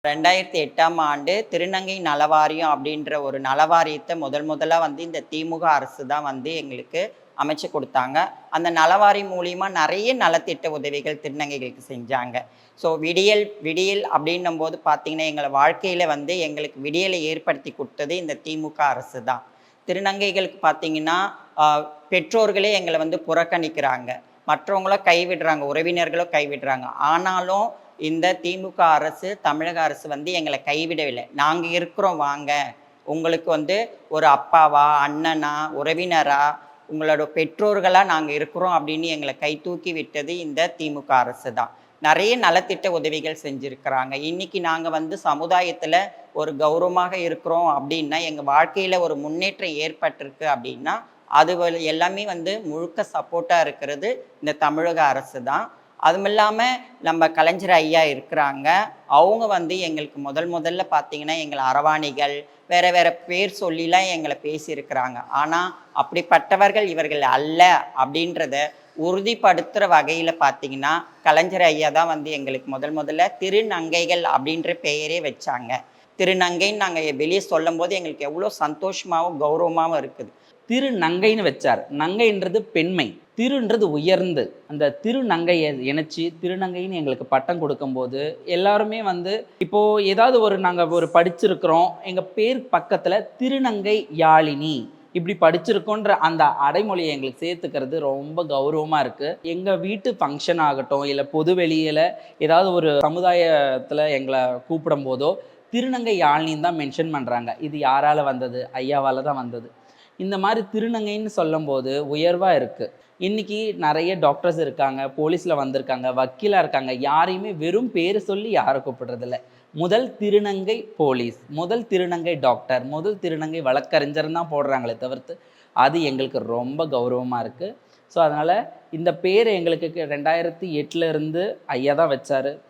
2008ஆம் ஆண்டு திருநங்கை நலவாரியம் அப்படின்ற ஒரு நலவாரியத்தை முதலா வந்து இந்த திமுக அரசு தான் வந்து எங்களுக்கு அமைச்சு கொடுத்தாங்க. அந்த நலவாரியம் மூலியமா நிறைய நலத்திட்ட உதவிகள் திருநங்கைகளுக்கு செஞ்சாங்க. ஸோ விடியல் விடியல் அப்படின்னும்போது பார்த்தீங்கன்னா, எங்கள் வாழ்க்கையில வந்து எங்களுக்கு விடியலை ஏற்படுத்தி கொடுத்தது இந்த திமுக அரசு தான். திருநங்கைகளுக்கு பார்த்தீங்கன்னா, அ பெற்றோர்களே எங்கள வந்து புறக்கணிக்கிறாங்க. மற்றவங்களும் கைவிடுறாங்க, உறவினர்களும் கைவிடுறாங்க. ஆனாலும் இந்த திமுக அரசு, தமிழக அரசு வந்து எங்கள கைவிடவில்லை. "நாங்க இருக்கிறோம் வாங்க. உங்களுக்கு வந்து ஒரு அப்பாவா, அண்ணனா, உறவினரா, உங்களோட பெற்றோர்களா நாங்க இருக்கிறோம்." அப்படின்னு எங்கள கை தூக்கி விட்டது இந்த திமுக அரசு தான். நெறைய நலத்திட்ட உதவிகள் செஞ்சிருக்கிறாங்க. இன்னைக்கு நாங்க வந்து சமுதாயத்துல ஒரு கௌரவமாக இருக்கிறோம் அப்படின்னா, எங்க வாழ்க்கையில ஒரு முன்னேற்றம் ஏற்பட்டிருக்கு அப்படின்னா, எல்லாமே வந்து முழுக்க சப்போர்ட்டா இருக்கிறது இந்த தமிழக அரசு தான். அதுமில்லாம நம்ம கலைஞர் ஐயா இருக்கிறாங்க. அவங்க வந்து எங்களுக்கு முதல்ல பார்த்தீங்கன்னா, எங்கள அரவாணிகள், வேற வேற பேர் சொல்லிலாம் எங்கள பேசியிருக்கிறாங்க. ஆனா, அப்படிப்பட்டவர்கள் இவர்கள் அல்ல அப்படின்றத உறுதிப்படுத்துற வகையில பார்த்தீங்கன்னா, கலைஞர் ஐயா தான் வந்து எங்களுக்கு முதல்ல திருநங்கைகள் அப்படின்ற பெயரே வச்சாங்க. திருநங்கைன்னு நாங்க வெளிய சொல்லும்போது எங்களுக்கு எவ்வளோ சந்தோஷமாவும், கௌரவமாவும் இருக்குது. திருநங்கைன்னு வச்சார். நங்கைன்றது பெண்மை. திருன்றது உயர்ந்து. அந்த திருநங்கைய இணைச்சு, திருநங்கைன்னு எங்களுக்கு பட்டம் கொடுக்கும்போது, எல்லாருமே வந்து இப்போ ஏதாவது நாங்க படிச்சிருக்கிறோம். எங்க பேர் பக்கத்துல திருநங்கை யாழினி. இப்படி படிச்சிருக்கோன்ற அந்த அடைமொழிய எங்களுக்கு சேர்த்துக்கிறது ரொம்ப கௌரவமா இருக்கு. எங்க வீட்டு ஃபங்ஷன் ஆகட்டும், இல்ல பொது வெளியில ஏதாவது ஒரு சமுதாயத்துல எங்கள கூப்பிடும்போதோ, திருநங்கை யாழினின்னு தான் மென்ஷன் பண்றாங்க. இது யாரால வந்தது? ஐயாவால தான் வந்தது. இந்த மாதிரி திருநங்கைன்னு சொல்லும்போது உயர்வாக இருக்குது. இன்றைக்கி நிறைய டாக்டர்ஸ் இருக்காங்க, போலீஸில் வந்திருக்காங்க, வக்கீலாக இருக்காங்க. யாரையுமே வெறும் பேர் சொல்லி யாரை கூப்பிடுறதில்ல. முதல் திருநங்கை போலீஸ், முதல் திருநங்கை டாக்டர், முதல் திருநங்கை வழக்கறிஞர் தான் போடுறாங்களே தவிர்த்து, அது எங்களுக்கு ரொம்ப கௌரவமாக இருக்குது. ஸோ அதனால் இந்த பேர் எங்களுக்கு 2008 இருந்து ஐயா தான் வச்சார்.